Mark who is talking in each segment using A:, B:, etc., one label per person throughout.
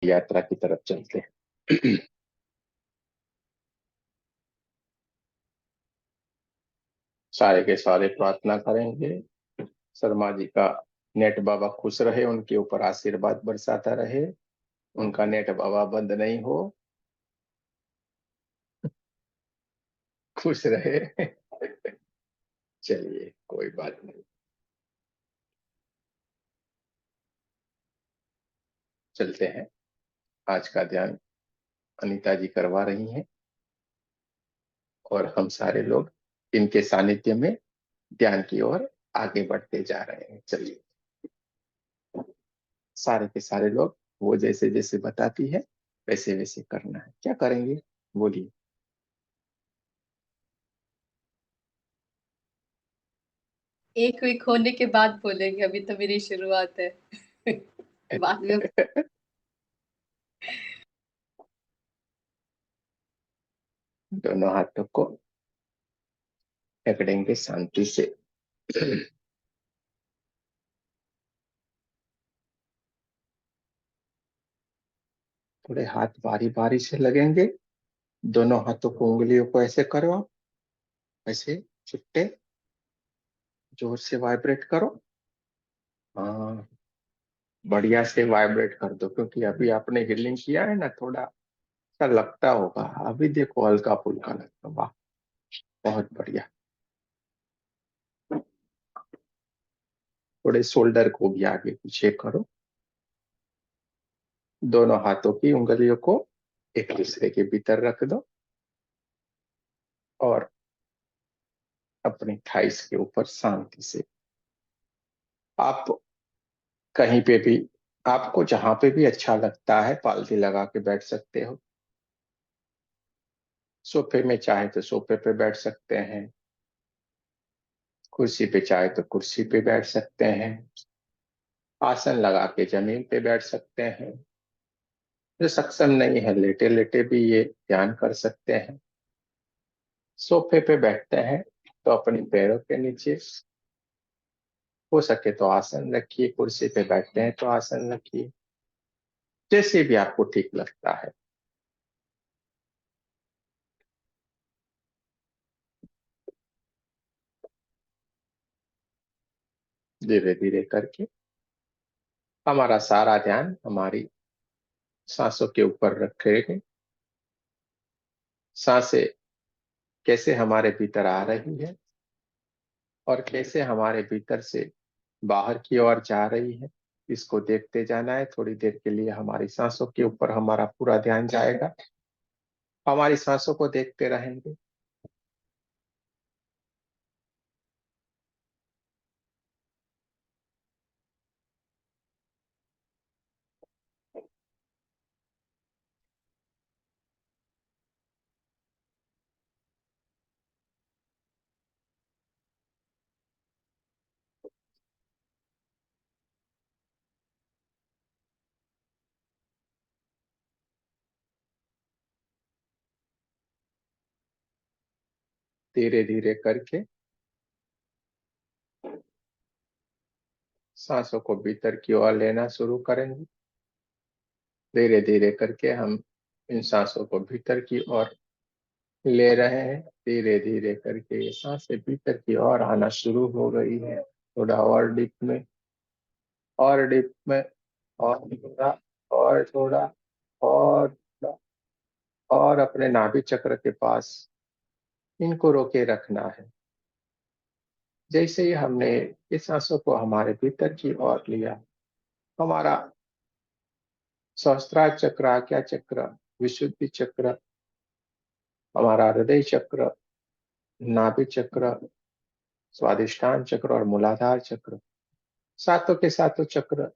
A: यात्रा की तरफ चलते हैं। सारे के सारे प्रार्थना करेंगे। शर्मा जी का नेट बाबा खुश रहे, उनके ऊपर आशीर्वाद बरसाता रहे, उनका नेट बाबा बंद नहीं हो, खुश रहे। चलिए, कोई बात नहीं। चलते हैं। आज का ध्यान अनीता जी करवा रही हैं और हम सारे लोग इनके सानिध्य में ध्यान की ओर आगे बढ़ते जा रहे हैं। चलिए, सारे के सारे लोग वो जैसे जैसे बताती है वैसे वैसे करना है। क्या करेंगे, बोलिए।
B: एक वीक होने के बाद बोलेंगे, अभी तो मेरी शुरुआत है। बाद में
A: दोनों हाथों को पकड़ेंगे शांति से। थोड़े हाथ बारी बारी से लगेंगे। दोनों हाथों को, उंगलियों को ऐसे करो आप, ऐसे छुट्टे, जोर से वाइब्रेट करो। हाँ, बढ़िया से वाइब्रेट कर दो, क्योंकि अभी आपने हीलिंग किया है ना, थोड़ा सा लगता होगा। अभी देखो हल्का फुल्का लगता, वाह, बहुत बढ़िया। थोड़े शोल्डर को भी आगे पीछे करो। दोनों हाथों की उंगलियों को एक दूसरे के भीतर रख दो और अपनी थाइस के ऊपर शांति से, आप कहीं पे भी, आपको जहां पे भी अच्छा लगता है पालथी लगा के बैठ सकते हो। सोफे में चाहे तो सोफे पे बैठ सकते हैं, कुर्सी पे चाहे तो कुर्सी पे बैठ सकते हैं, आसन लगा के जमीन पे बैठ सकते हैं। जो सक्षम नहीं है, लेटे लेटे भी ये ध्यान कर सकते हैं। सोफे पे बैठते हैं तो अपने पैरों के नीचे हो सके तो आसन रखिए, कुर्सी पे बैठते हैं तो आसन रखिए, जैसे भी आपको ठीक लगता है। धीरे धीरे करके हमारा सारा ध्यान हमारी सांसों के ऊपर रखेंगे। सांसें कैसे हमारे भीतर आ रही है और कैसे हमारे भीतर से बाहर की ओर जा रही है, इसको देखते जाना है। थोड़ी देर के लिए हमारी सांसों के ऊपर हमारा पूरा ध्यान जाएगा, हमारी सांसों को देखते रहेंगे। धीरे धीरे करके सांसों को भीतर की ओर लेना शुरू करेंगे। धीरे धीरे करके हम इन सांसों को भीतर की ओर ले रहे हैं। धीरे धीरे करके ये सांसें भीतर की ओर आना शुरू हो गई है। थोड़ा और डीप में, और डीप में, और थोड़ा, और थोड़ा, और थोड़ा, और अपने नाभि चक्र के पास इनको रोके रखना है। जैसे ही हमने इस सांसों को हमारे भीतर की ओर लिया, हमारा सहस्त्रार चक्र, आज्ञा चक्र, विशुद्धि चक्र, हमारा हृदय चक्र, नाभि चक्र, स्वादिष्ठान चक्र और मूलाधार चक्र, सातों के सातों चक्र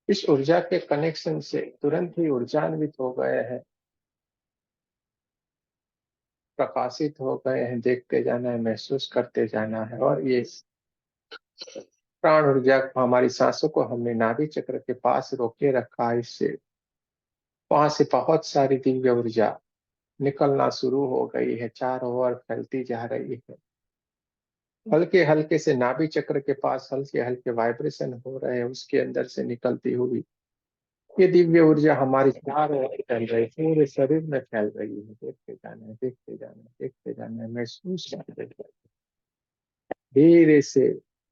A: इस ऊर्जा के कनेक्शन से तुरंत ही ऊर्जान्वित हो गए हैं, प्रकाशित हो गए हैं। देखते जाना है, महसूस करते जाना है। और ये प्राण ऊर्जा को, हमारी सांसों को हमने नाभि चक्र के पास रोके रखा है, इससे वहां से बहुत सारी दिव्य ऊर्जा निकलना शुरू हो गई है, चारों ओर फैलती जा रही है। हल्के हल्के से नाभि चक्र के पास हल्के हल्के वाइब्रेशन हो रहे हैं, उसके अंदर से निकलती हुई ये दिव्य ऊर्जा हमारी चारों ओर फैल रही, पूरे शरीर में फैल रही है। देखते जाना है, देखते जाना है, देखते जाना है, महसूस करते जाना है। धीरे से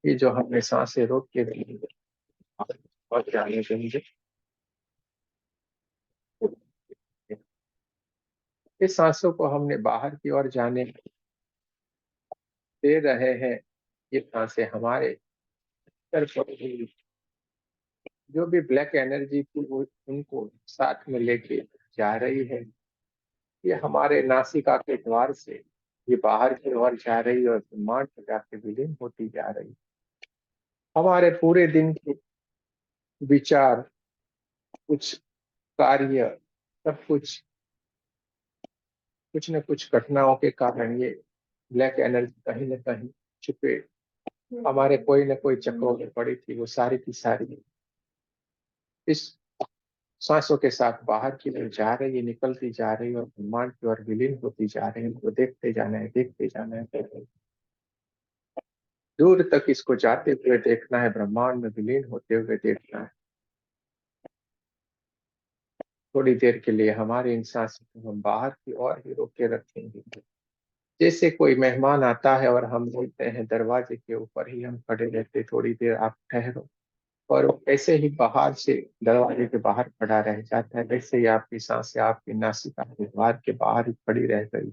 A: ये जो हमने सांसें रोक के रखी है, और जाने देंगे। इस सांसों को हमने बाहर की ओर जाने दे रहे हैं। ये सांसें हमारे सर पर भी जो भी ब्लैक एनर्जी थी वो उनको साथ में लेके जा रही है। ये हमारे नासिका के द्वार से ये बाहर की ओर जा रही है और ब्रह्मांड में जाके विलीन होती जा रही है। हमारे पूरे दिन के विचार, कुछ कार्य, सब कुछ कुछ न कुछ घटनाओं के कारण ये ब्लैक एनर्जी कहीं न कहीं छुपे हमारे कोई न कोई चक्रों में पड़ी थी, वो सारी की सारी इस सांसों के साथ बाहर की ओर जा रही है, निकलती जा रही है और ब्रह्मांड की ओर विलीन होती जा रही है। तो देखते जाना है, देखते जाना है, दूर तक इसको जाते हुए देखना है, ब्रह्मांड में विलीन होते हुए देखना है। थोड़ी देर के लिए हमारे इन सांसों को हम बाहर की ओर ही रोक के रखेंगे। जैसे कोई मेहमान आता है और हम बोलते हैं दरवाजे के ऊपर ही हम खड़े रहते, थोड़ी देर आप ठहरो, और वो ऐसे ही बाहर से दरवाजे के बाहर खड़ा रह जाता है, वैसे ही आपकी सांसें आपकी नासिका के द्वार के बाहर ही खड़ी रह गई।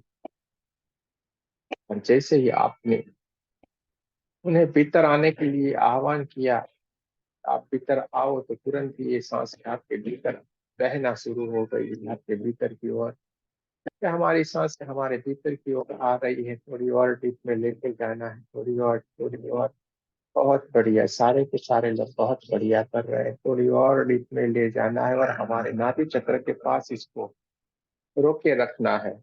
A: और जैसे ही आपने उन्हें भीतर आने के लिए आह्वान किया, आप भीतर आओ, तो तुरंत ही ये सांसें आपके भीतर बहना शुरू हो गई, आपके भीतर की ओर। क्या हमारी सांसें हमारे भीतर की ओर आ रही है, थोड़ी और डीप में लेके जाना है, थोड़ी और, थोड़ी और। बहुत बढ़िया, सारे के सारे लोग बहुत बढ़िया कर रहे हैं। थोड़ी और डीप में ले जाना है और हमारे नाभि चक्र के पास इसको रोके रखना है।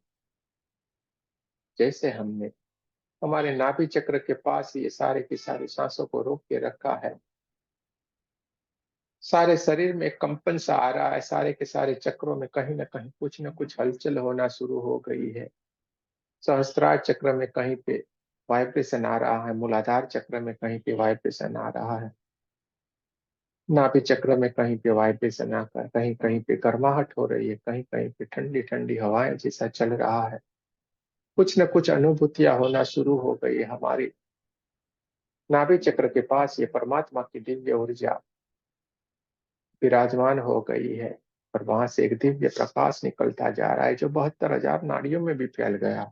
A: जैसे हमने हमारे नाभि चक्र के पास ये सारे की सारी सांसों को रोक के रखा है, सारे शरीर में कंपन सा आ रहा है, सारे के सारे चक्रों में कहीं ना कहीं कुछ न कुछ हलचल होना शुरू हो गई है। सहस्त्रार चक्र में कहीं पे वाइब्रेशन आ रहा है, मूलाधार चक्र में कहीं पे वाइब्रेशन आ रहा है, नाभि चक्र में कहीं पे वाइब्रेशन आकर कहीं कहीं पे गर्माहट हो रही है, कहीं कहीं पे ठंडी ठंडी हवाएं जैसा चल रहा है। कुछ न कुछ अनुभूतियां होना शुरू हो गई है। हमारी नाभि चक्र के पास ये परमात्मा की दिव्य ऊर्जा विराजमान हो गई है, और वहां से एक दिव्य प्रकाश निकलता जा रहा है जो 72,000 नाड़ियों में भी फैल गया।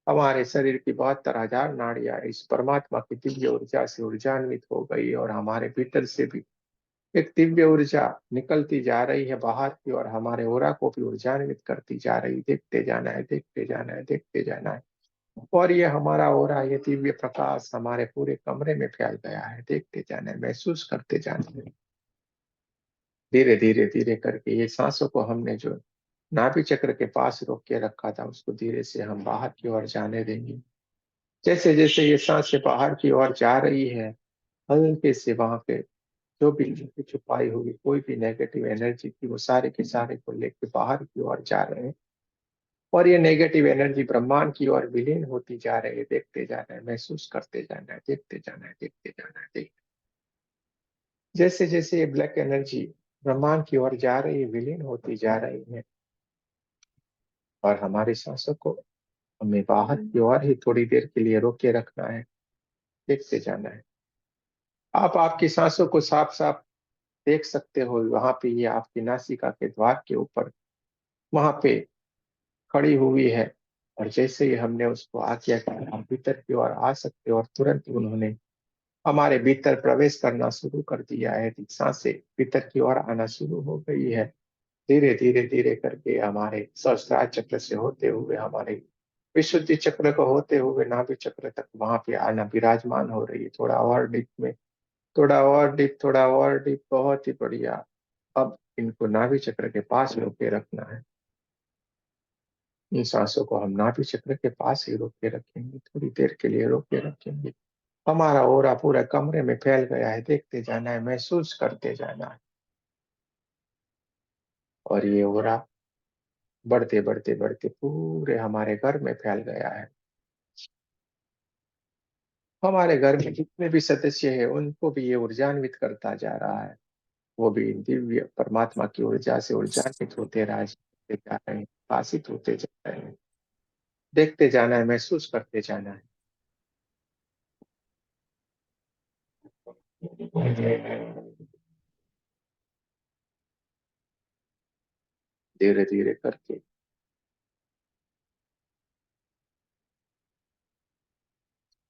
A: हमारे शरीर की 72,000 नाड़ियां इस परमात्मा की दिव्य ऊर्जा से ऊर्जान्वित हो गई, और हमारे भीतर से भी एक दिव्य ऊर्जा निकलती जा रही है बाहर की, और हमारे ओरा को भी ऊर्जान्वित करती जा रही। देखते जाना है, देखते जाना है, देखते जाना है। और ये हमारा ओरा, ये दिव्य प्रकाश हमारे पूरे कमरे में फैल गया है। देखते जाना है, महसूस करते जाना है। धीरे धीरे धीरे करके ये सांसों को हमने जो नाभि चक्र के पास रोक के रखा था, उसको धीरे से हम बाहर की ओर जाने देंगे। जैसे जैसे ये सांसें बाहर की ओर जा रही है, हल्के से वहां पे जो भी छुपाई हुई कोई भी नेगेटिव एनर्जी थी, वो सारे के सारे को लेके बाहर की ओर जा रहे हैं। और ये नेगेटिव एनर्जी ब्रह्मांड की ओर विलीन होती जा रही है। देखते जाना है, महसूस करते जाना है, देखते जाना है, देखते जाना है, जैसे जैसे ये ब्लैक एनर्जी ब्रह्मांड की ओर जा रही है, विलीन होती जा रही है, और हमारी सांसों को हमें बाहर की ओर ही थोड़ी देर के लिए रोक के रखना है। देखते जाना है। आप आपकी सांसों को साफ साफ देख सकते हो, वहां पे ये आपकी नासिका के द्वार के ऊपर वहां पे खड़ी हुई है। और जैसे ही हमने उसको आज्ञा की आप भीतर की ओर आ सकते हो, और तुरंत उन्होंने हमारे भीतर प्रवेश करना शुरू कर दिया है। सांसें भीतर की ओर आना शुरू हो गई है। धीरे धीरे धीरे करके हमारे सहस्त्रार चक्र से होते हुए हमारे विशुद्धि चक्र को होते हुए नाभि चक्र तक वहां पे आना विराजमान हो रही है। थोड़ा और डीप में, थोड़ा और डीप, थोड़ा और डीप, बहुत ही बढ़िया। अब इनको नाभि चक्र के पास रोके रखना है। इन सांसों को हम नाभि चक्र के पास ही रोक के रखेंगे, थोड़ी देर के लिए रोक के रखेंगे। हमारा ओरा पूरा कमरे में फैल गया है। देखते जाना है, महसूस करते जाना है। और ये ओरा बढ़ते बढ़ते बढ़ते पूरे हमारे घर में फैल गया है। हमारे घर में जितने भी सदस्य हैं उनको भी ये ऊर्जान्वित करता जा रहा है। वो भी दिव्य परमात्मा की ऊर्जा से ऊर्जान्वित होते जा रहे हैं, भाषित होते जा रहे हैं। देखते जाना है, महसूस करते जाना है। धीरे धीरे करके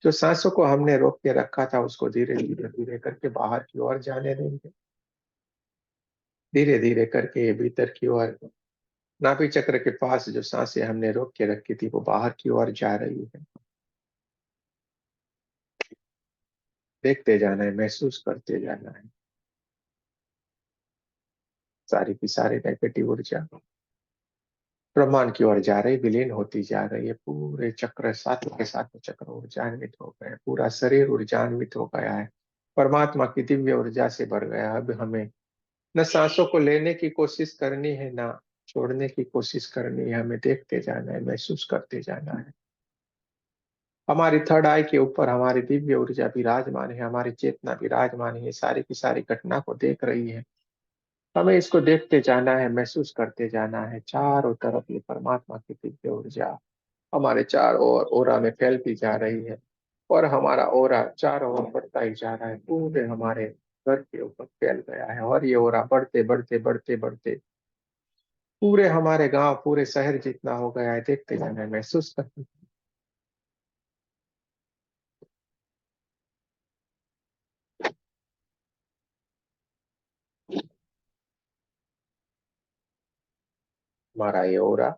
A: जो सांसों को हमने रोक के रखा था उसको धीरे धीरे धीरे करके बाहर की ओर जाने देंगे। धीरे धीरे करके ये भीतर की ओर नाभि चक्र के पास जो सांसें हमने रोक के रखी थी वो बाहर की ओर जा रही है। देखते जाना है, महसूस करते जाना है। सारी की सारी नेगेटिव ऊर्जा ब्रह्मांड की ओर जा रही, विलीन होती जा रही है। पूरे चक्र सातों के सातों चक्र ऊर्जान्वित हो गए, पूरा शरीर ऊर्जान्वित हो गया है, परमात्मा की दिव्य ऊर्जा से भर गया। अब हमें न सांसों को लेने की कोशिश करनी है, ना छोड़ने की कोशिश करनी है। हमें देखते जाना है, महसूस करते जाना है। हमारी थर्ड आई के ऊपर हमारी दिव्य ऊर्जा विराजमान है, हमारी चेतना विराजमान है, सारी की सारी घटना को देख रही है। हमें इसको देखते जाना है, महसूस करते जाना है। चारों तरफ ये परमात्मा की दिव्य ऊर्जा हमारे चारों ओर ओरा में फैलती जा रही है, और हमारा ओरा चारों ओर बढ़ता ही जा रहा है। पूरे हमारे घर के ऊपर फैल गया है, और ये ओरा बढ़ते बढ़ते बढ़ते बढ़ते पूरे हमारे गांव, पूरे शहर जितना हो गया है। देखते जाना है, महसूस करते। हमारा ये ओरा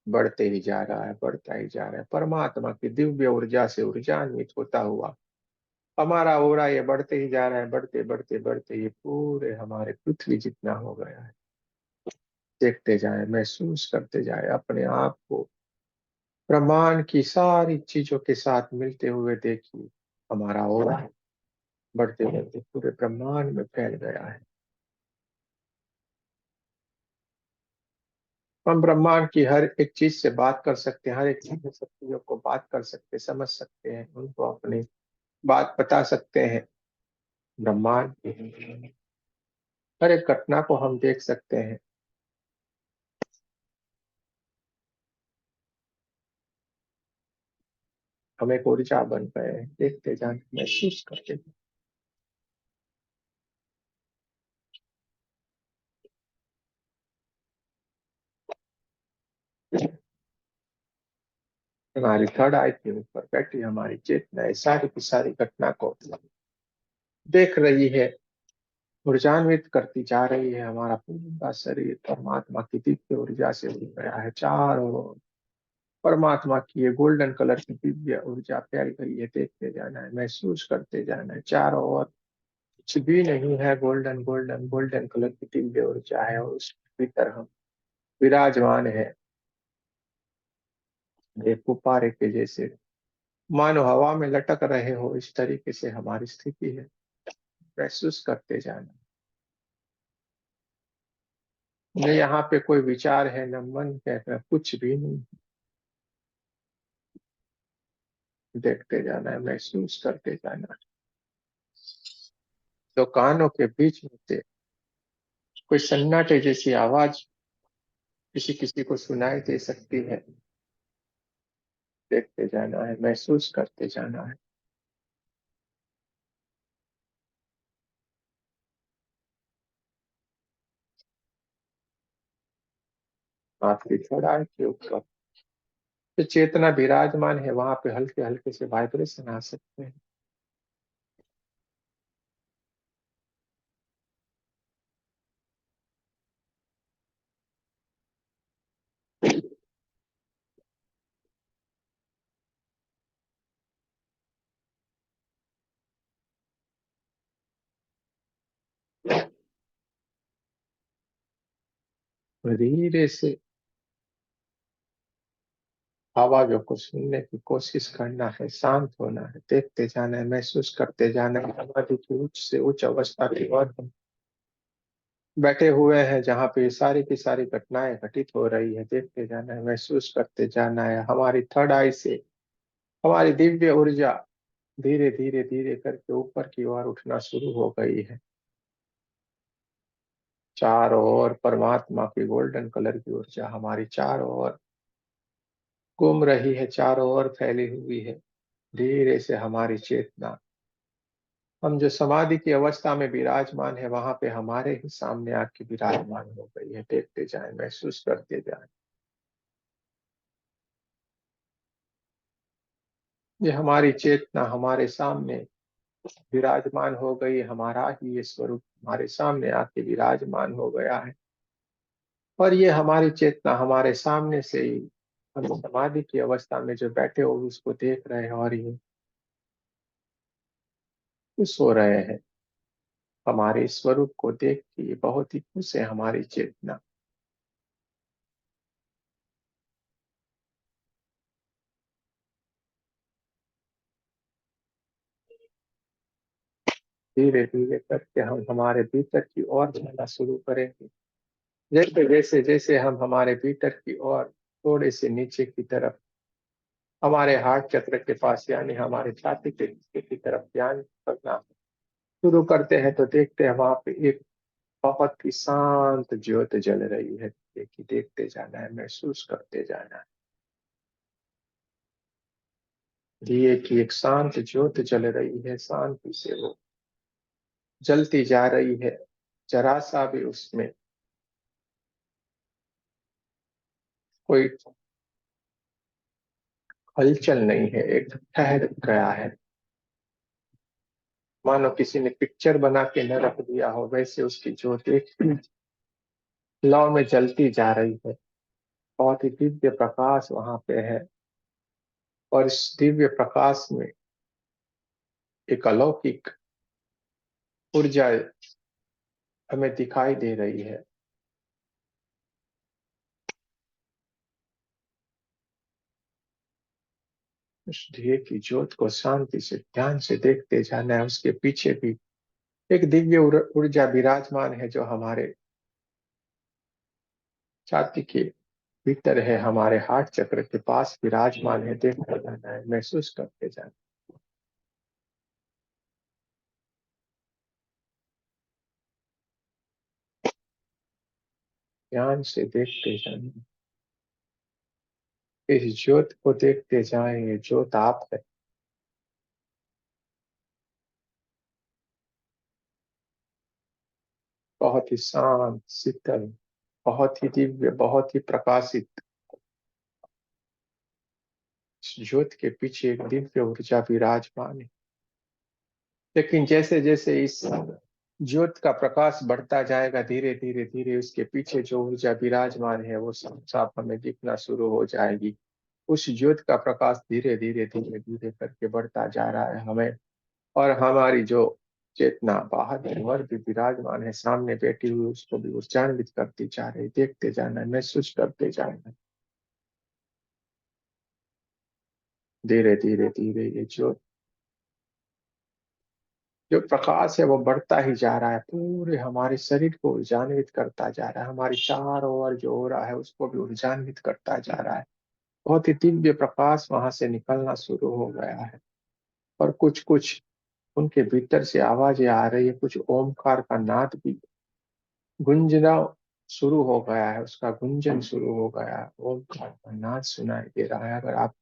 A: बढ़ते ही जा रहा है, बढ़ता ही जा रहा है। परमात्मा की दिव्य ऊर्जा से ऊर्जान्वित होता हुआ हमारा ओरा ये बढ़ते ही जा रहा है, बढ़ते बढ़ते बढ़ते ये पूरे हमारे पृथ्वी जितना हो गया है। देखते जाए, महसूस करते जाए अपने आप को ब्रह्मांड की सारी चीजों के साथ मिलते हुए देखिए। हमारा ओरा बढ़ते बढ़ते पूरे ब्रह्मांड में फैल गया है। हम ब्रह्मांड की हर एक चीज से बात कर सकते हैं, हर एक चीज से चीजों को बात कर सकते, समझ सकते हैं, उनको अपनी बात बता सकते हैं। ब्रह्मांड की हर एक घटना को हम देख सकते हैं। हम एक ऊर्जा बन गए हैं, देखते जाए, महसूस करते जाए। हमारी थर्ड आई के ऊपर बैठी हमारी चेतना है, सारी की सारी घटना को देख रही है, ऊर्जान्वित करती जा रही है। हमारा पूरा शरीर परमात्मा की दिव्य ऊर्जा से भर गया है। चारों ओर परमात्मा की ये गोल्डन कलर की दिव्य ऊर्जा फैल गई है। देखते जाना है, महसूस करते जाना है। चारों ओर कुछ भी नहीं है, गोल्डन गोल्डन गोल्डन कलर की दिव्य ऊर्जा है, और उसके भीतर हम विराजमान है। एक गुब्बारे के जैसे मानो हवा में लटक रहे हो, इस तरीके से हमारी स्थिति है। महसूस करते जाना। न यहाँ पे कोई विचार है, न मन है, न कुछ भी नहीं। देखते जाना है, महसूस करते जाना है। तो कानों के बीच में से कोई सन्नाटे जैसी आवाज किसी किसी को सुनाई दे सकती है। देखते जाना है, महसूस करते जाना है। आपकी थोड़ा के ऊपर जो चेतना विराजमान है वहां पे हल्के हल्के से वाइब्रेशन आ सकते हैं। धीरे से आवाजों को सुनने की कोशिश करना है, शांत होना है, देखते जाना है, महसूस करते जाना है। समाधि की उच्च से उच्च अवस्था की ओर हम बैठे हुए हैं, जहाँ पे सारी की सारी घटनाएं घटित हो रही है। देखते जाना है, महसूस करते जाना है। हमारी थर्ड आई से हमारी दिव्य ऊर्जा धीरे धीरे धीरे करके ऊपर की ओर उठना शुरू हो गई है। चारों ओर परमात्मा की गोल्डन कलर की ऊर्जा हमारी चारों ओर घूम रही है, चारों ओर फैली हुई है। धीरे से हमारी चेतना, हम जो समाधि की अवस्था में विराजमान है वहां पे हमारे ही सामने आके विराजमान हो गई है। देखते जाएं, महसूस करते जाएं। ये हमारी चेतना हमारे सामने विराजमान हो गई, हमारा ही ये स्वरूप हमारे सामने आके विराजमान हो गया है। और ये हमारी चेतना हमारे सामने से ही हम समाधि की अवस्था में जो बैठे हो उसको देख रहे हैं, और ये खुश हो रहे हैं। हमारे स्वरूप को देख के ये बहुत ही खुश है हमारी चेतना। धीरे धीरे करके हम हमारे भीतर की ओर जाना शुरू करेंगे। जैसे जैसे जैसे हम हमारे भीतर की ओर थोड़े से नीचे की तरफ हमारे हार्ट चक्र के पास यानी हमारे छाती के नीचे की तरफ ध्यान करना शुरू करते हैं तो देखते हैं वहां पे एक बहुत ही शांत ज्योत जल रही है। देखिए, देखते जाना है, महसूस करते जाना है। दिए की एक शांत ज्योत जल रही है, शांति से वो जलती जा रही है। जरा सा भी उसमें कोई हलचल नहीं है, एकदम ठहर गया है। मानो किसी ने पिक्चर बना के न रख दिया हो, वैसे उसकी ज्योत एक लौ में जलती जा रही है। बहुत ही दिव्य प्रकाश वहां पे है, और इस दिव्य प्रकाश में एक अलौकिक ऊर्जा हमें दिखाई दे रही है। उस दिए की ज्योत को शांति से ध्यान से देखते जाना है। उसके पीछे भी एक दिव्य ऊर्जा विराजमान है जो हमारे छाती के भीतर है, हमारे हार्ट चक्र के पास विराजमान है। देखते जाना है, महसूस करते जाना है। ध्यान से देखते जाना है। इस ज्योत को देखते जाएं, ये ज्योत आप है। बहुत ही शांत, शीतल, बहुत ही दिव्य, बहुत ही प्रकाशित। इस ज्योत के पीछे एक दिव्य ऊर्जा विराजमान है। लेकिन जैसे जैसे इस ज्योत का प्रकाश बढ़ता जाएगा, धीरे धीरे धीरे उसके पीछे जो ऊर्जा विराजमान है वो साफ साफ हमें दिखना शुरू हो जाएगी। उस ज्योत का प्रकाश धीरे धीरे धीरे धीरे करके बढ़ता जा रहा है हमें, और हमारी जो चेतना बाहर की ओर भी विराजमान है सामने बैठी हुई, उसको भी ऊर्जान्वित करती जा रही। देखते जाना है, महसूस करते जाना है। धीरे धीरे धीरे ये जो प्रकाश है वो बढ़ता ही जा रहा है, पूरे हमारे शरीर को ऊर्जान्वित करता जा रहा है। हमारी चारों ओर जो हो रहा है उसको भी ऊर्जान्वित करता जा रहा है। बहुत ही दिव्य प्रकाश वहां से निकलना शुरू हो गया है। और कुछ कुछ उनके भीतर से आवाजें आ रही है, कुछ ओमकार का नाद भी गुंजना शुरू हो गया है, उसका गुंजन शुरू हो गया है। ओमकार का नाद सुनाई दे रहा है। अगर आप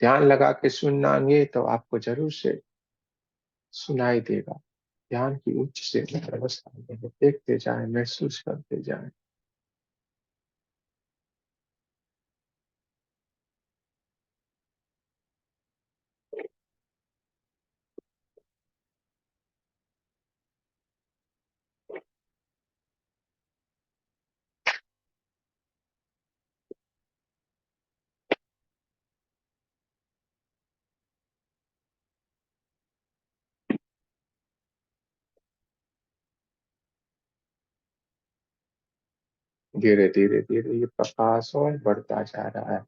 A: ध्यान लगा के सुनेंगे तो आपको जरूर से सुनाई देगा। ध्यान की उच्च से अवस्था में है। देखते जाएं, महसूस करते जाएं। धीरे धीरे धीरे ये प्रकाश और बढ़ता जा रहा है।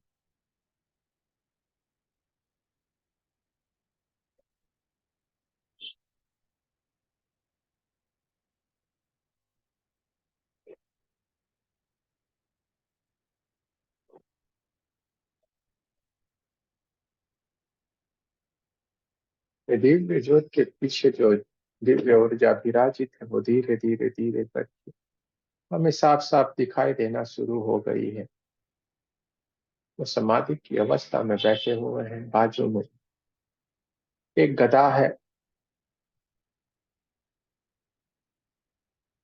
A: ये दिव्य ज्योत के पीछे जो दिव्य ऊर्जा विराजित है वो धीरे धीरे धीरे करके हमें साफ साफ दिखाई देना शुरू हो गई है। वो समाधि की अवस्था में बैठे हुए हैं, बाजू में एक गदा है,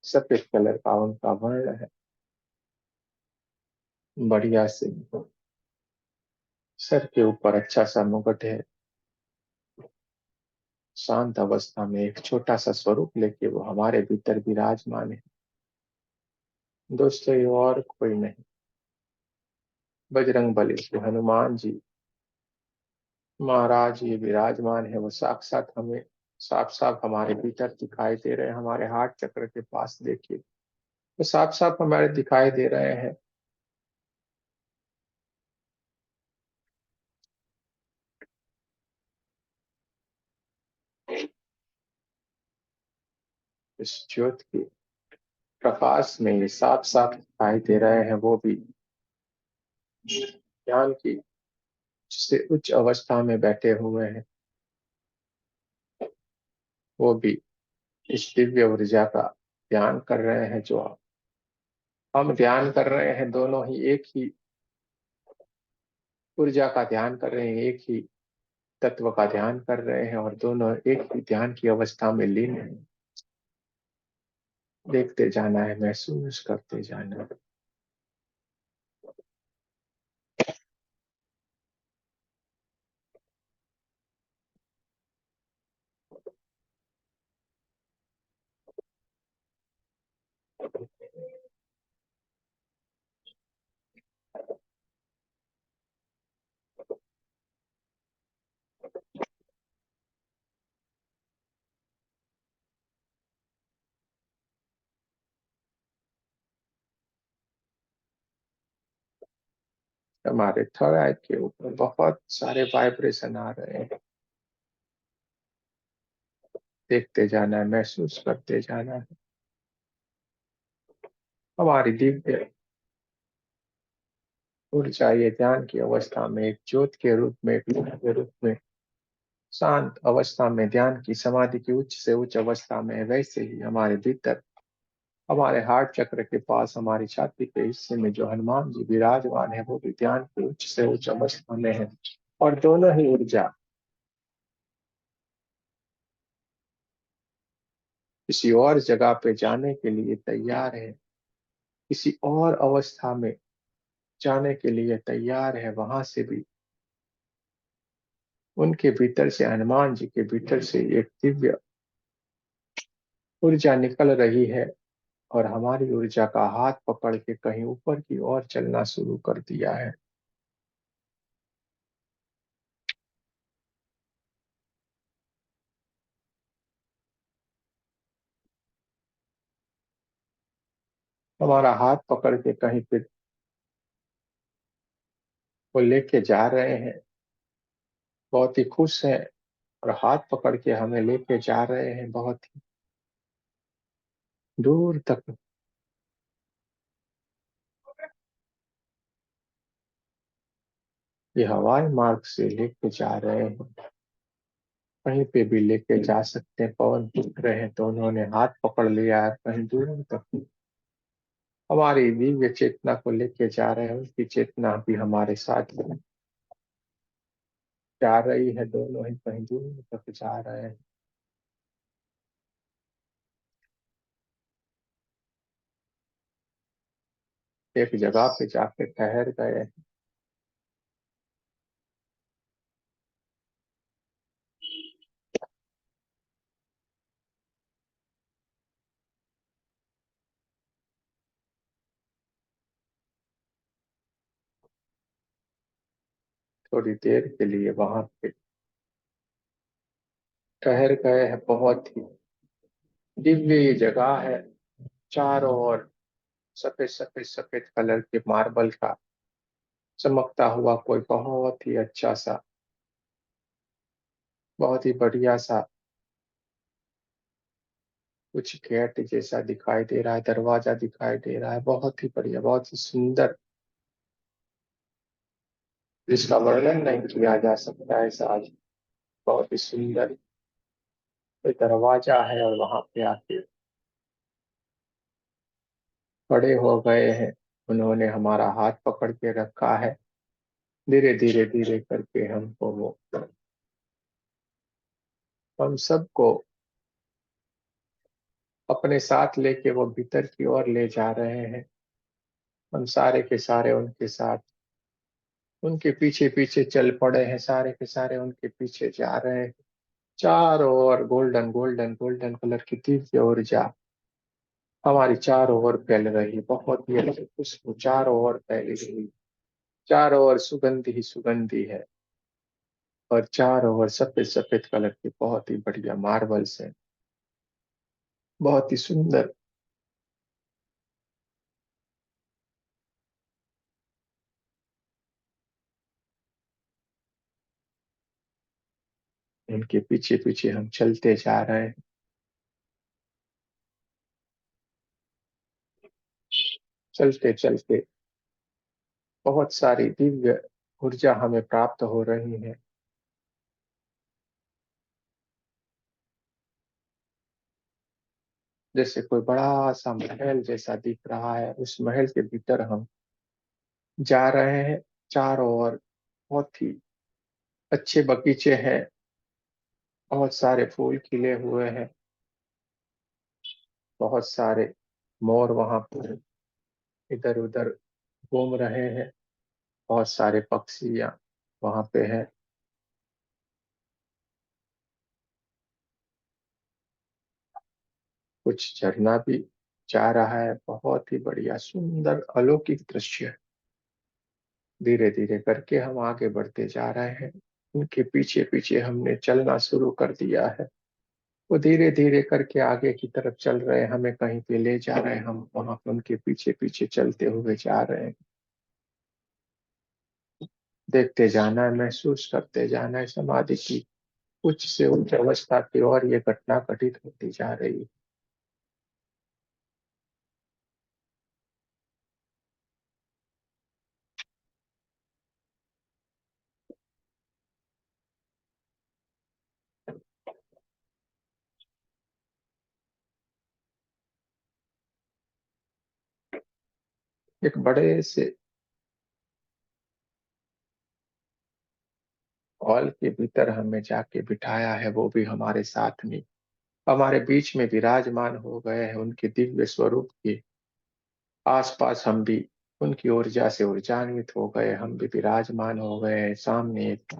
A: सफेद कलर का उनका वर्ण है, बढ़िया से सर के ऊपर अच्छा सा मुकुट है। शांत अवस्था में एक छोटा सा स्वरूप लेके वो हमारे भीतर विराजमान है। दोस्तों, ये और कोई नहीं, बजरंगबली श्री हनुमान जी महाराज ये विराजमान है। वो साक्षात हमें साफ साफ हमारे भीतर दिखाई दे रहे हैं। हमारे हार्ट चक्र के पास देखिए, वो साफ साफ हमारे दिखाई दे रहे हैं। इस ज्योत के प्रकाश में ये साफ साफ दिखाई दे रहे हैं। वो भी ज्ञान की से उच्च अवस्था में बैठे हुए हैं। वो भी इस दिव्य ऊर्जा का ध्यान कर रहे हैं, जो हम ध्यान कर रहे हैं। दोनों ही एक ही ऊर्जा का ध्यान कर रहे हैं, एक ही तत्व का ध्यान कर रहे हैं, और दोनों एक ही ध्यान की अवस्था में लीन हैं। देखते जाना है, महसूस करते जाना है। हमारे थर्ड आई के ऊपर बहुत सारे वाइब्रेशन आ रहे हैं। देखते जाना है, महसूस करते जाना है। हमारी दिव्य ऊर्जा ये ध्यान की अवस्था में एक ज्योत के रूप में, एक रूप के रूप में शांत अवस्था में, ध्यान की समाधि की उच्च से उच्च अवस्था में है। वैसे ही हमारे भीतर, हमारे हार्ट चक्र के पास, हमारी छाती के हिस्से में जो हनुमान जी विराजमान है, वो भी ध्यान की उच्च से उच्च अवस्था में है। और दोनों ही ऊर्जा किसी और जगह पे जाने के लिए तैयार है, किसी और अवस्था में जाने के लिए तैयार है। वहां से भी उनके भीतर से, हनुमान जी के भीतर से एक दिव्य ऊर्जा निकल रही है, और हमारी ऊर्जा का हाथ पकड़ के कहीं ऊपर की ओर चलना शुरू कर दिया है। हमारा हाथ पकड़ के कहीं पे वो लेके जा रहे हैं। बहुत ही खुश हैं, और हाथ पकड़ के हमें लेके जा रहे हैं बहुत ही दूर तक। ये हवाई मार्ग से लेके जा रहे हैं, कहीं पे भी लेके जा सकते हैं। पवन पुत्र हैं तो उन्होंने हाथ पकड़ लिया है, कहीं दूर तक हमारी दिव्य चेतना को लेके जा रहे हैं। उनकी चेतना भी हमारे साथ जा रही है, दोनों ही कहीं दूर तक जा रहे हैं। एक जगह पे जाके ठहर गए। थोड़ी देर के लिए वहां पे ठहर गए हैं। बहुत ही दिव्य ये जगह है। चारों ओर सफेद सफेद सफेद कलर के मार्बल का चमकता हुआ कोई बहुत ही अच्छा सा, बहुत ही बढ़िया सा कुछ गेट जैसा दिखाई दे रहा है, दरवाजा दिखाई दे रहा है। बहुत ही बढ़िया, बहुत ही सुंदर, जिसका वर्णन नहीं किया जा सकता ऐसा आज। बहुत ही सुंदर कोई दरवाजा है, और वहां पे आके खड़े हो गए हैं, उन्होंने हमारा हाथ पकड़ के रखा है। धीरे धीरे धीरे करके हमको वो हम सबको अपने साथ लेके वो भीतर की ओर ले जा रहे हैं। हम सारे के सारे उनके साथ, उनके पीछे पीछे चल पड़े हैं, सारे के सारे उनके पीछे जा रहे हैं। चारों ओर गोल्डन गोल्डन गोल्डन कलर की दिव्य ऊर्जा हमारी चारों ओर फैल रही है। बहुत ही अच्छी खुशबू चारों ओर फैली हुई, चारों ओर सुगंध ही सुगंधी है। और चारों ओर सफेद सफेद कलर की बहुत ही बढ़िया मार्बल्स है, बहुत ही सुंदर। इनके पीछे पीछे हम चलते जा रहे हैं। चलते चलते बहुत सारी दिव्य ऊर्जा हमें प्राप्त हो रही है। जैसे कोई बड़ा सा महल जैसा दिख रहा है, उस महल के भीतर हम जा रहे हैं। चारों ओर बहुत ही अच्छे बगीचे हैं, बहुत सारे फूल खिले हुए हैं, बहुत सारे मोर वहां पर इधर उधर घूम रहे हैं, बहुत सारे पक्षी वहां पे हैं। कुछ झरना भी जा रहा है, बहुत ही बढ़िया सुंदर अलौकिक दृश्य है। धीरे धीरे करके हम आगे बढ़ते जा रहे हैं। उनके पीछे पीछे हमने चलना शुरू कर दिया है। वो धीरे धीरे करके आगे की तरफ चल रहे हैं, हमें कहीं पे ले जा रहे हैं, हम वहां पे उनके पीछे पीछे चलते हुए जा रहे हैं। देखते जाना है, महसूस करते जाना है, समाधि की उच्च से उच्च अवस्था की ओर ये घटना घटित होती जा रही है। एक बड़े से हॉल के भीतर हमें जाके बिठाया है, वो भी हमारे साथ में हमारे बीच में विराजमान हो गए हैं। उनके दिव्य स्वरूप के आसपास हम भी उनकी ऊर्जा से ऊर्जान्वित हो गए, हम भी विराजमान हो गए हैं। सामने एक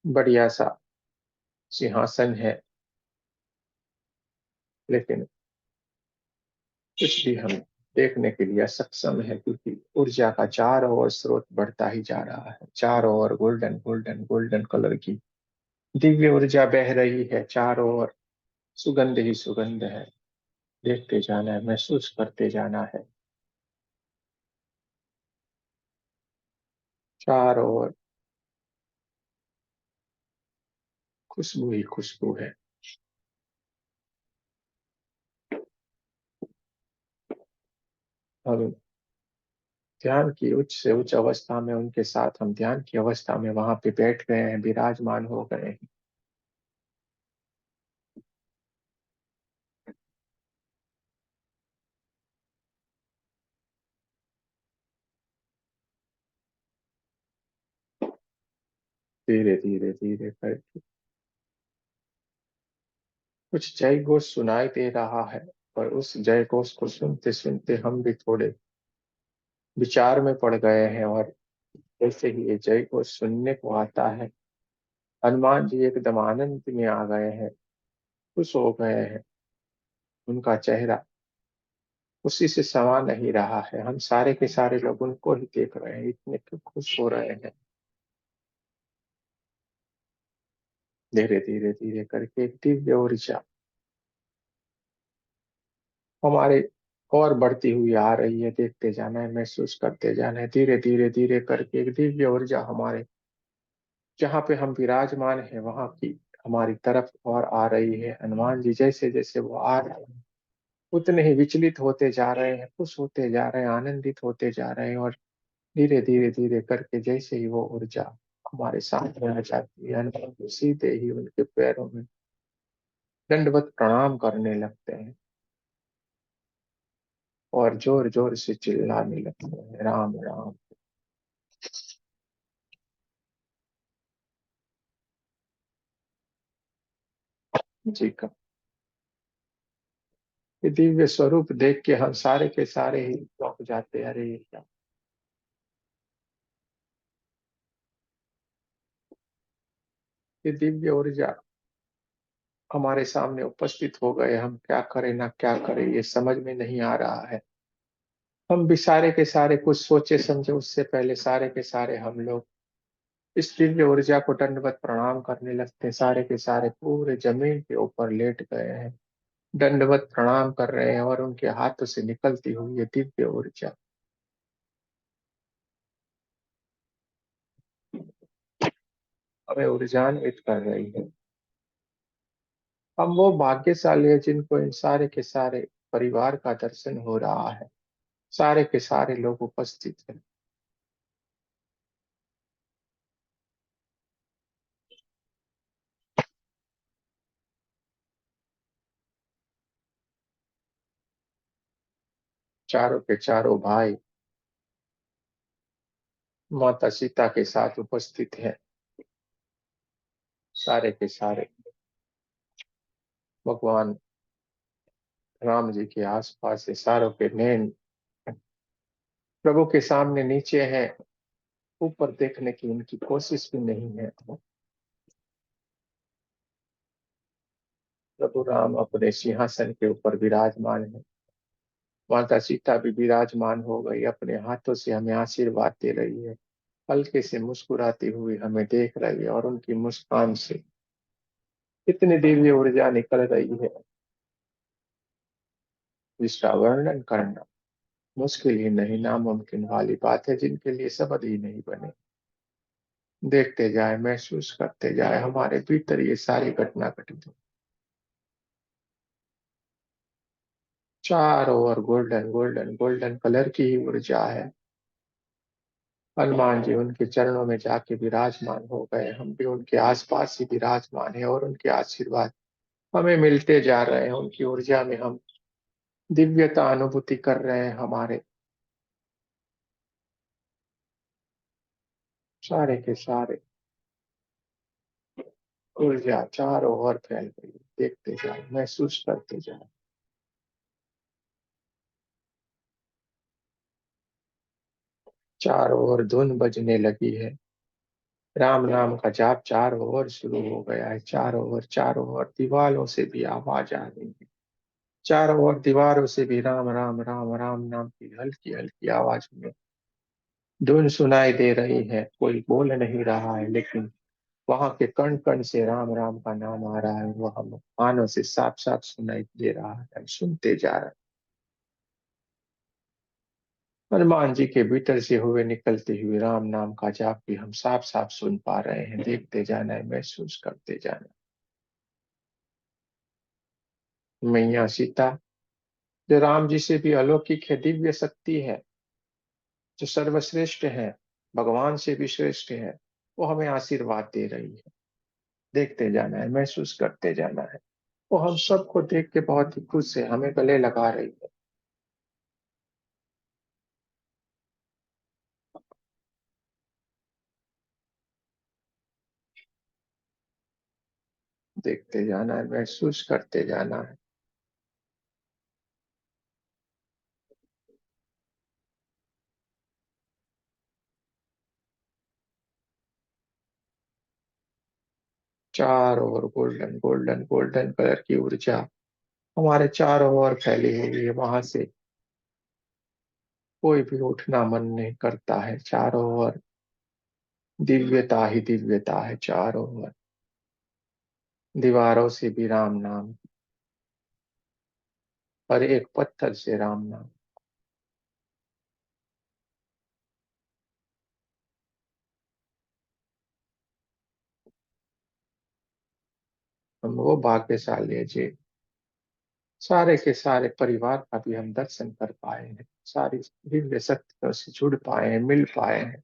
A: बढ़िया सा सिंहासन है, लेकिन कुछ भी हम देखने के लिए सक्षम है, क्योंकि ऊर्जा का चारों ओर स्रोत बढ़ता ही जा रहा है। चारों ओर गोल्डन गोल्डन गोल्डन कलर की दिव्य ऊर्जा बह रही है, चारों ओर सुगंध ही सुगंध है। देखते जाना है, महसूस करते जाना है। चारों ओर खुशबू ही खुशबू है। हम ध्यान की उच्च से उच्च अवस्था में उनके साथ, हम ध्यान की अवस्था में वहां पे बैठ गए हैं, विराजमान हो गए हैं। धीरे धीरे धीरे करके कुछ जय घोष सुनाई दे रहा है, और उस जय घोष को सुनते सुनते हम भी थोड़े विचार में पड़ गए हैं। और जैसे ही ये जय घोष सुनने को आता है, हनुमान जी एकदम आनंद में आ गए हैं, खुश हो गए हैं। उनका चेहरा उसी से समा नहीं रहा है। हम सारे के सारे लोग उनको ही देख रहे हैं, इतने क्यों खुश हो रहे हैं। धीरे धीरे धीरे करके एक दिव्य ऊर्जा हमारे और बढ़ती हुई आ रही है। देखते जाना है, महसूस करते जाना है। धीरे धीरे धीरे करके एक दिव्य ऊर्जा हमारे जहाँ पे हम विराजमान हैं वहां की हमारी तरफ और आ रही है। हनुमान जी जैसे जैसे वो आ रहे हैं, उतने ही विचलित होते जा रहे हैं, खुश होते जा रहे हैं, आनंदित होते जा रहे हैं। और धीरे धीरे धीरे करके जैसे ही वो ऊर्जा हमारे सामने आ जाती है, हनुमान जी सीधे ही उनके पैरों में दंडवत प्रणाम करने लगते हैं। और जोर जोर से चिल्लाने लगते हैं, राम राम। जी का ये दिव्य स्वरूप देख के हम सारे के सारे ही चौंक जाते हैं, अरे ये क्या। ये दिव्य ऊर्जा हमारे सामने उपस्थित हो गए, हम क्या करें ना क्या करें ये समझ में नहीं आ रहा है। हम भी सारे के सारे कुछ सोचे समझे उससे पहले सारे के सारे हम लोग इस दिव्य ऊर्जा को दंडवत प्रणाम करने लगते हैं। सारे के सारे पूरे जमीन के ऊपर लेट गए हैं, दंडवत प्रणाम कर रहे हैं, और उनके हाथों से निकलती हुई ये दिव्य ऊर्जा हमें ऊर्जान्वित कर रही है। हम वो भाग्यशाली है जिनको इन सारे के सारे परिवार का दर्शन हो रहा है, सारे के सारे लोग उपस्थित हैं। चारों के चारों भाई माता सीता के साथ उपस्थित हैं। सारे के सारे भगवान राम जी के आसपास है, सारों के नैन प्रभु के सामने नीचे हैं, ऊपर देखने की उनकी कोशिश भी नहीं है। प्रभु राम अपने सिंहासन के ऊपर विराजमान है, माता सीता भी विराजमान हो गई, अपने हाथों से हमें आशीर्वाद दे रही है, हल्के से मुस्कुराती हुई हमें देख रही है, और उनकी मुस्कान से इतनी दिव्य ऊर्जा निकल रही है जिसका वर्णन करना मुश्किल ही नहीं, नामुमकिन वाली बात है, जिनके लिए शब्द ही नहीं बने। देखते जाए, महसूस करते जाए, हमारे भीतर ये सारी घटना घटित हो। चारों ओर गोल्डन गोल्डन गोल्डन कलर की ही ऊर्जा है। हनुमान जी उनके चरणों में जाके विराजमान हो गए, हम भी उनके आसपास ही विराजमान है, और उनके आशीर्वाद हमें मिलते जा रहे हैं। उनकी ऊर्जा में हम दिव्यता अनुभूति कर रहे हैं। हमारे सारे के सारे ऊर्जा चारों ओर फैल गई, देखते जाए, महसूस करते जाए। चारों ओर धुन बजने लगी है, राम नाम का जाप चारों ओर शुरू हो गया है। चारों ओर दीवारों से भी आवाज आ रही है, चारों ओर दीवारों से भी राम राम राम राम नाम की हल्की हल्की आवाज में धुन सुनाई दे रही है। कोई बोल नहीं रहा है, लेकिन वहां के कण कण से राम राम का नाम आ रहा है, वो हम कानों से साफ साफ सुनाई दे रहा है, हम सुनते जा रहे हैं। हनुमान जी के भीतर से हुए निकलते हुए राम नाम का जाप भी हम साफ साफ सुन पा रहे हैं। देखते जाना है, महसूस करते जाना है। मैया सीता जो राम जी से भी अलौकिक है, दिव्य शक्ति है, जो सर्वश्रेष्ठ है, भगवान से भी श्रेष्ठ है, वो हमें आशीर्वाद दे रही है। देखते जाना है, महसूस करते जाना है। वो हम सबको देख के बहुत ही खुश है, हमें गले लगा रही है। देखते जाना है, महसूस करते जाना है। चारों ओर गोल्डन गोल्डन गोल्डन कलर की ऊर्जा हमारे चारों ओर फैली हुई है, वहां से कोई भी उठना मन नहीं करता है। चारों ओर दिव्यता ही दिव्यता है, चारों ओर दीवारों से भी राम नाम, और एक पत्थर से राम नाम। हम वो भाग्यशाली है जी, सारे के सारे परिवार का भी हम दर्शन कर पाए हैं, सारी दिव्य शक्तियों से जुड़ पाए हैं, मिल पाए हैं।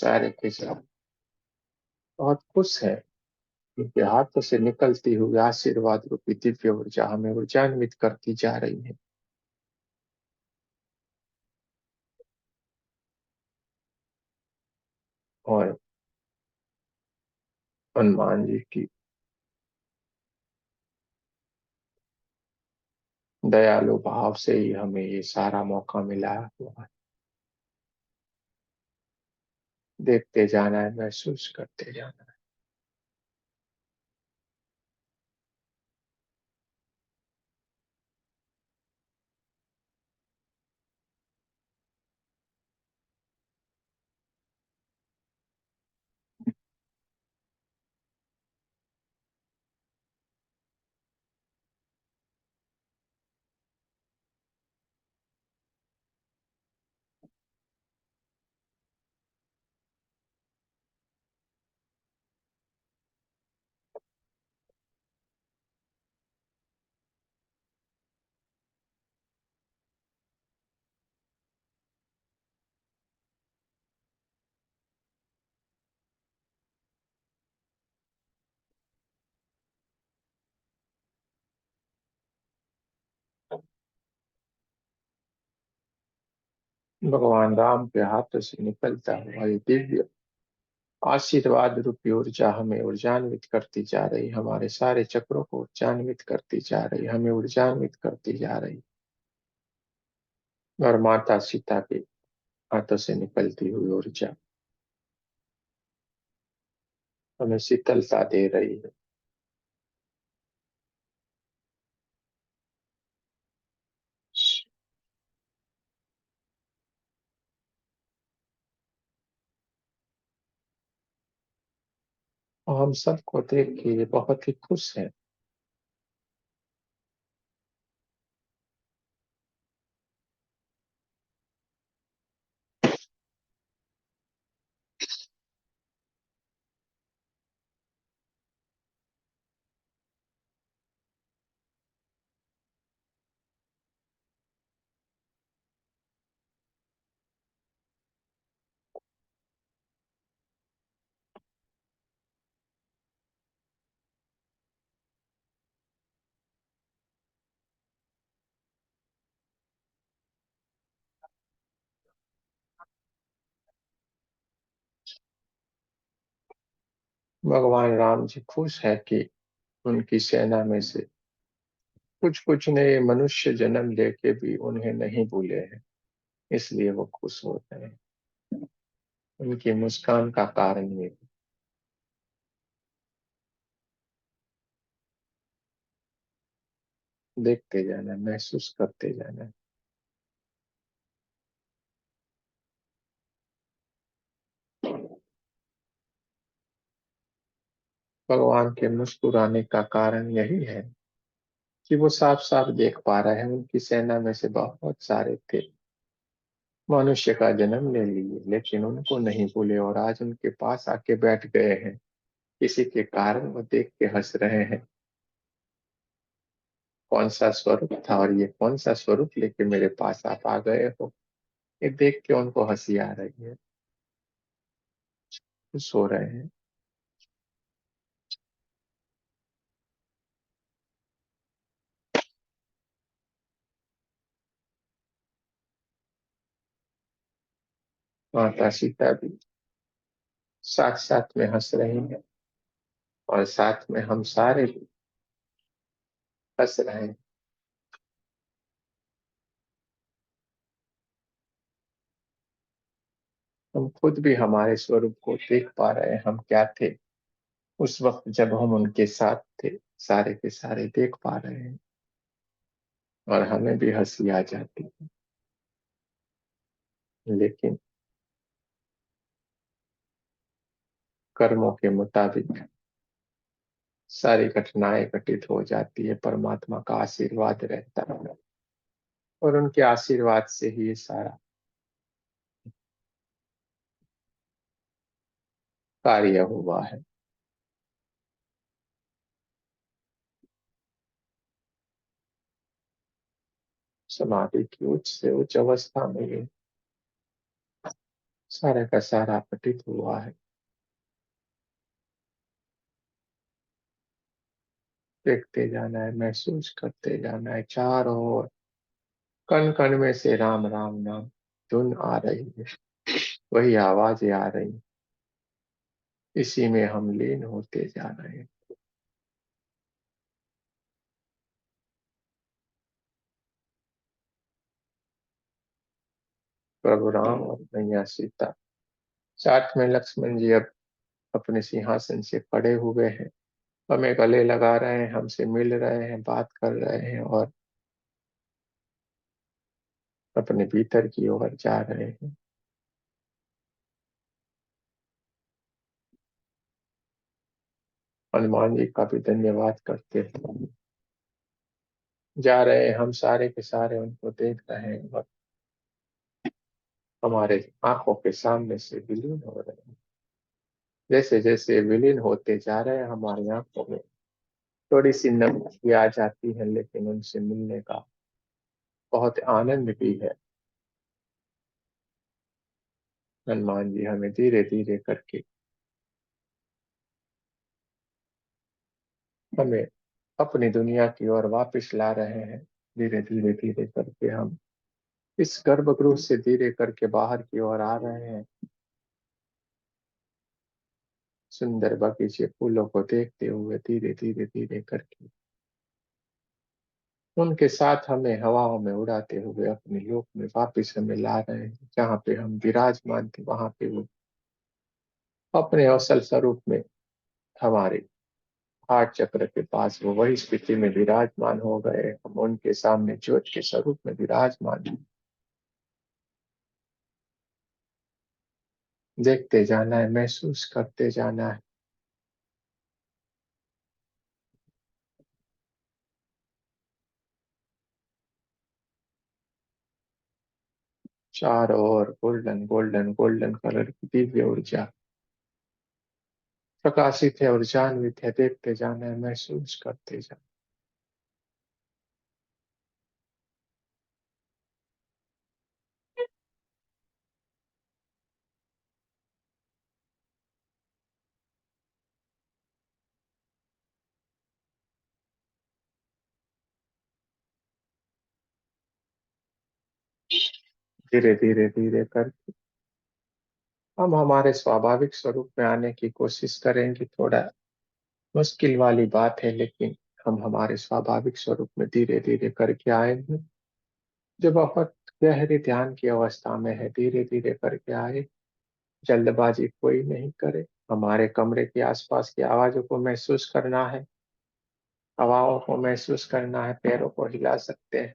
A: सारे के सारे बहुत खुश हैं। उनके हाथों से निकलती हुई आशीर्वाद रूपी दिव्य ऊर्जा हमें ऊर्जान्वित करती जा रही है। और हनुमान जी की दयालु भाव से ही हमें ये सारा मौका मिला हुआ है। देखते जाना है, महसूस करते जाना है। भगवान राम के हाथों से निकलता हुआ ये दिव्य आशीर्वाद रूपी ऊर्जा हमें ऊर्जान्वित करती जा रही, हमारे सारे चक्रों को ऊर्जान्वित करती जा रही, हमें ऊर्जान्वित करती जा रही। और माता सीता के हाथों से निकलती हुई ऊर्जा हमें शीतलता दे रही है। और हम सबको देख के ये बहुत ही खुश हैं। भगवान राम जी खुश है कि उनकी सेना में से कुछ कुछ ने मनुष्य जन्म लेके भी उन्हें नहीं भूले हैं, इसलिए वो खुश होते हैं। उनकी मुस्कान का कारण ये है। देखते जाना, महसूस करते जाना। भगवान के मुस्कुराने का कारण यही है कि वो साफ साफ देख पा रहे हैं उनकी सेना में से बहुत सारे थे मनुष्य का जन्म ले लिए, लेकिन उनको नहीं भूले और आज उनके पास आके बैठ गए हैं। किसी के कारण वो देख के हंस रहे हैं। कौन सा स्वरूप था और ये कौन सा स्वरूप लेके मेरे पास आप आ गए हो, ये देख के उनको हंसी आ रही है, खुश हो रहे हैं। माता सीता भी साथ साथ में हंस रही है और साथ में हम सारे भी हंस रहे हैं। हम खुद भी हमारे स्वरूप को देख पा रहे हैं, हम क्या थे उस वक्त जब हम उनके साथ थे, सारे के सारे देख पा रहे हैं और हमें भी हंसी आ जाती है। लेकिन कर्मों के मुताबिक सारी घटनाएं घटित हो जाती है, परमात्मा का आशीर्वाद रहता है और उनके आशीर्वाद से ही ये सारा कार्य हुआ है। समाधि की उच्च से उच्च अवस्था में ये सारा का सारा पतित हुआ है। देखते जाना है, महसूस करते जाना है, चारों ओर कण कण में से राम राम नाम धुन आ रही है, वही आवाजें आ रही हैं। इसी में हम लीन होते जा रहे हैं। प्रभु राम और मैया सीता, साथ में लक्ष्मण जी अब अपने सिंहासन से खड़े हुए हैं, हमें गले लगा रहे हैं, हमसे मिल रहे हैं, बात कर रहे हैं और अपने भीतर की ओर जा रहे हैं। हनुमान जी का भी धन्यवाद करते हैं। जा रहे हैं, हम सारे के सारे उनको देख रहे हैं और हमारे आंखों के सामने से विलीन हो रहे हैं। जैसे जैसे विलीन होते जा रहे हैं, हमारी आंखों में थोड़ी सी नमी आ जाती है, लेकिन उनसे मिलने का बहुत आनंद भी है। हनुमान जी हमें धीरे धीरे करके, हमें अपनी दुनिया की ओर वापस ला रहे हैं। धीरे धीरे धीरे करके हम इस गर्भगृह से धीरे करके बाहर की ओर आ रहे हैं। सुंदर बगीचे, फूलों को देखते हुए धीरे धीरे धीरे करके उनके साथ हमें हवाओं में उड़ाते हुए अपने लोक में वापस हमें ला रहे हैं। जहाँ पे हम विराजमान थे, वहां पे वो अपने असल स्वरूप में हमारे हार्ट चक्र के पास वो वही स्थिति में विराजमान हो गए। हम उनके सामने ज्योत के स्वरूप में विराजमान हैं। देखते जाना है, महसूस करते जाना है। चारों ओर गोल्डन गोल्डन गोल्डन कलर की दिव्य ऊर्जा प्रकाशित है और जान्वित है। देखते जाना है, महसूस करते जाना। धीरे धीरे धीरे कर हम हमारे स्वाभाविक स्वरूप में आने की कोशिश करेंगे। थोड़ा मुश्किल वाली बात है, लेकिन हम हमारे स्वाभाविक स्वरूप में धीरे धीरे करके आएंगे। जो बहुत गहरे ध्यान की अवस्था में है, धीरे धीरे करके आए। जल्दबाजी कोई नहीं करे। हमारे कमरे के आसपास की आवाजों को महसूस करना है, हवाओं को महसूस करना है, पैरों को हिला सकते हैं,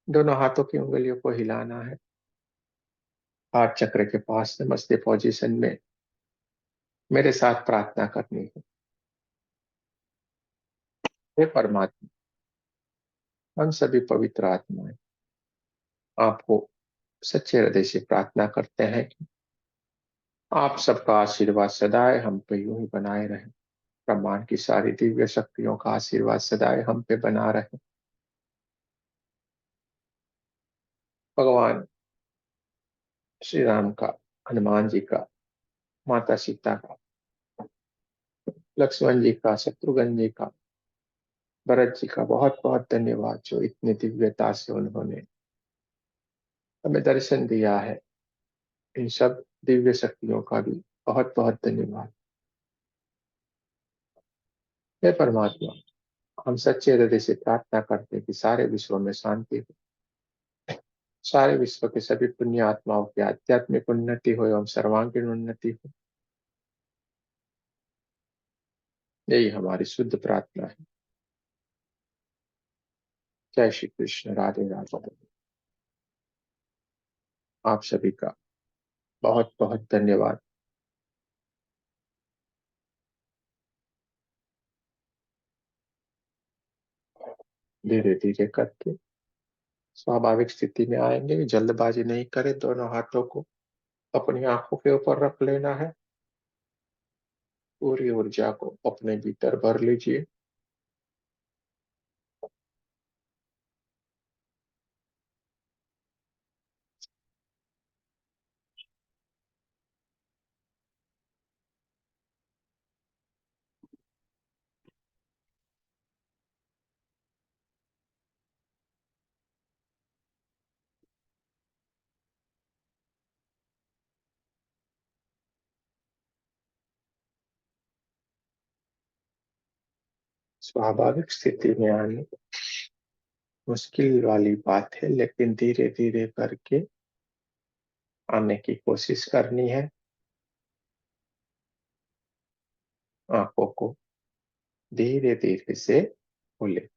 A: दोनों हाथों की उंगलियों को हिलाना है। हार्ट चक्र के पास नमस्ते पोजीशन में मेरे साथ प्रार्थना करनी है। हे परमात्मा, हम सभी पवित्र आत्माएं आपको सच्चे हृदय से प्रार्थना करते हैं कि आप सबका आशीर्वाद सदाए हम पे यूं ही बनाए रहे। ब्रह्मांड की सारी दिव्य शक्तियों का आशीर्वाद सदाए हम पे बना रहे। भगवान श्री राम का, हनुमान जी का, माता सीता का, लक्ष्मण जी का, शत्रुघ्न जी का, भरत जी का बहुत बहुत धन्यवाद, जो इतनी दिव्यता से उन्होंने हमें दर्शन दिया है। इन सब दिव्य शक्तियों का भी बहुत बहुत धन्यवाद। हे परमात्मा, हम सच्चे हृदय से प्रार्थना करते हैं कि सारे विश्व में शांति हो, सारे विश्व के सभी पुण्य आत्माओं की आध्यात्मिक उन्नति हो एवं सर्वांगीण उन्नति हो। यही हमारी शुद्ध प्रार्थना है। जय श्री कृष्ण, राधे राधे। आप सभी का बहुत बहुत धन्यवाद। धीरे धीरे करके स्वाभाविक स्थिति में आएंगे। जल्दबाजी नहीं करें, दोनों हाथों को अपनी आंखों के ऊपर रख लेना है। पूरी ऊर्जा को अपने भीतर भर लीजिए। स्वाभाविक स्थिति में आनी मुश्किल वाली बात है, लेकिन धीरे धीरे करके आने की कोशिश करनी है। आंखों को धीरे धीरे से खोले।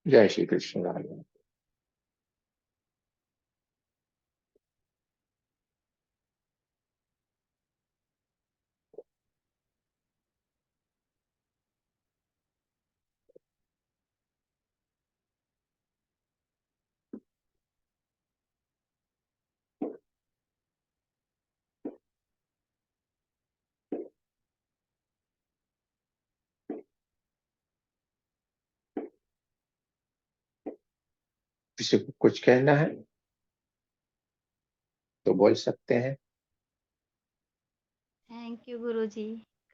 A: जय श्री कृष्ण राधे। किसी को कुछ कहना है तो बोल सकते हैं।
C: थैंक यू गुरुजी।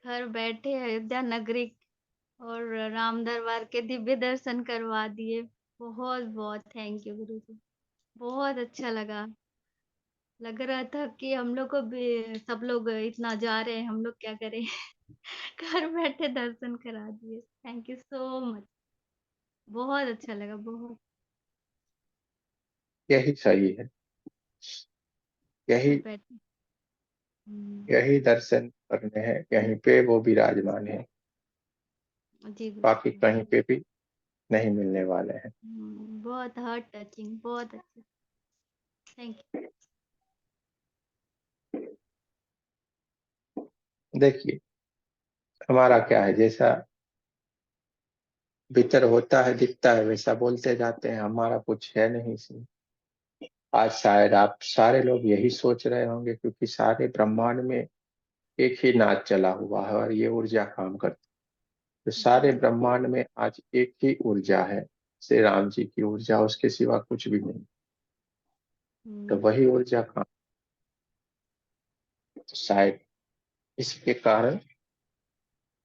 C: घर बैठे अयोध्या नगरी और राम दरबार के दिव्य दर्शन करवा दिए। बहुत बहुत थैंक यू गुरुजी। बहुत अच्छा लगा। लग रहा था कि हम लोग को भी सब लोग इतना जा रहे हैं, हम लोग क्या करें। घर बैठे दर्शन करा दिए। Thank you so much. बहुत अच्छा लगा बहुत।
A: यही सही है। यही
C: घर बैठे।
A: यही दर्शन करने हैं, यहीं पे वो विराजमान है,
C: जी
A: बाकी
C: गुरुजी
A: कहीं
C: बहुत।
A: पे भी नहीं मिलने वाले हैं।
C: बहुत हार्ट टचिंग। बहुत अच्छा। थैंक
A: देखिए, हमारा क्या है, जैसा भीतर होता है दिखता है वैसा बोलते जाते हैं, हमारा कुछ है नहीं इसमें। आज शायद आप सारे लोग यही सोच रहे होंगे, क्योंकि सारे ब्रह्मांड में एक ही नाद चला हुआ है और ये ऊर्जा काम करती है। तो
C: यू जी।
A: सारे ब्रह्मांड में आज एक ही ऊर्जा है, श्री राम जी की ऊर्जा, उसके सिवा कुछ भी नहीं। तो वही ऊर्जा काम, तो शायद इसके कारण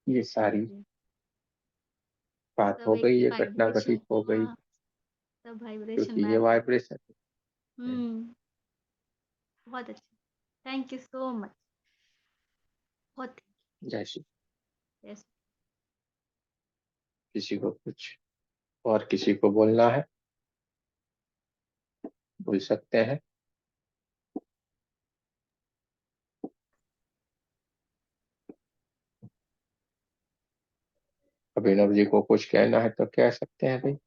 A: ये सारी
C: जी।
A: बात
C: सब
A: हो
C: एक
A: गई, ये घटना
C: वाइब्रेशन।
A: घटित हो गई,
C: हाँ। सब वाइब्रेशन
A: क्योंकि ये
C: मैच कर।
A: वाइब्रेशन है।
C: हम्म। बहुत अच्छा। Thank you so much. बहुत।
A: जैसे
C: यस।
A: किसी को कुछ और किसी को बोलना है बोल सकते हैं। अभिनव जी को कुछ कहना है तो कह सकते हैं भाई।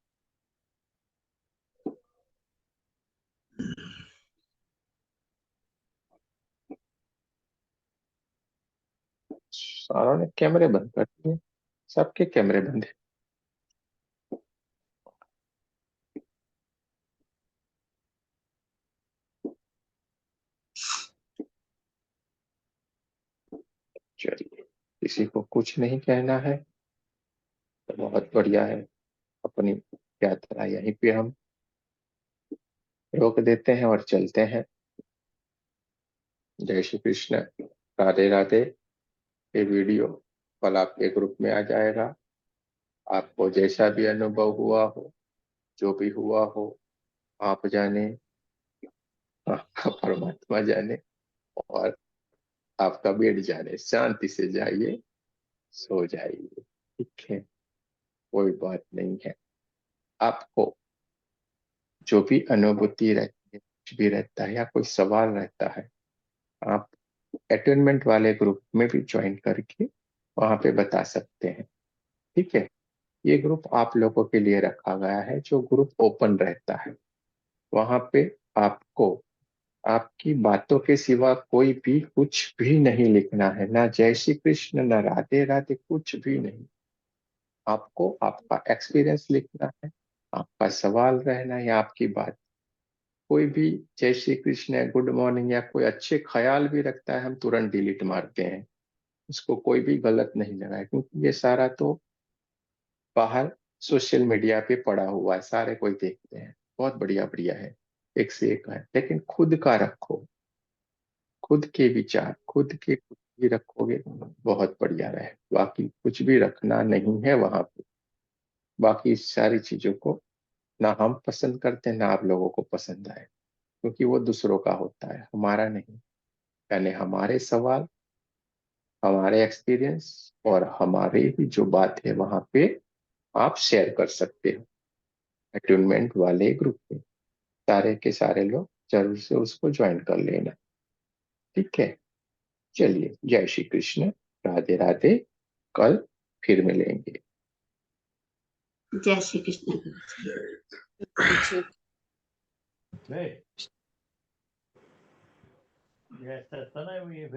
A: सारों ने कैमरे बंद कर दिए, सबके कैमरे बंद है। चलिए, किसी को कुछ नहीं कहना है तो बहुत बढ़िया है। अपनी यात्रा यहीं पे हम रोक देते हैं और चलते हैं। जय श्री कृष्ण। राधे राधे। ये वीडियो कल आपके ग्रुप में आ जाएगा। आपको जैसा भी अनुभव हुआ हो, जो भी हुआ हो, आप जाने, आपका परमात्मा जाने, और आपका बेड जाने। शांति से जाइए, सो जाइए, ठीक है, कोई बात नहीं है। आपको जो भी अनुभूति रहती है, कुछ भी रहता है या कोई सवाल रहता है, आप अटेनमेंट वाले ग्रुप में भी ज्वाइन करके वहां पे बता सकते हैं। ठीक है, ये ग्रुप आप लोगों के लिए रखा गया है, जो ग्रुप ओपन रहता है। वहां पे आपको आपकी बातों के सिवा कोई भी कुछ भी नहीं लिखना है, ना जय श्री कृष्ण, ना राधे राधे, कुछ भी नहीं। आपको आपका एक्सपीरियंस लिखना है, आपका सवाल रहना है या आपकी बात, कोई भी जय श्री कृष्ण है, गुड मॉर्निंग या कोई अच्छे ख्याल भी रखता है, हम तुरंत डिलीट मारते हैं। उसको कोई भी गलत नहीं लगा है, क्योंकि ये सारा तो बाहर सोशल मीडिया पे पड़ा हुआ है, सारे कोई देखते हैं, बहुत बढ़िया बढ़िया है, एक से एक है। लेकिन खुद का रखो, खुद के विचार, खुद के कुछ भी रखोगे बहुत बढ़िया रहे। बाकी कुछ भी रखना नहीं है वहां पे। बाकी सारी चीजों को ना हम पसंद करते, ना आप लोगों को पसंद आए, क्योंकि वो दूसरों का होता है, हमारा नहीं। यानी हमारे सवाल, हमारे एक्सपीरियंस और हमारे भी जो बात है वहां पे आप शेयर कर सकते हो अट्यूनमेंट वाले ग्रुप में। सारे के सारे लोग जरूर से उसको ज्वाइन कर लेना, ठीक है। चलिए, जय श्री कृष्ण, राधे राधे, कल फिर मिलेंगे।
D: जय Shri Krishna.
E: Great. Yes, that's what I mean.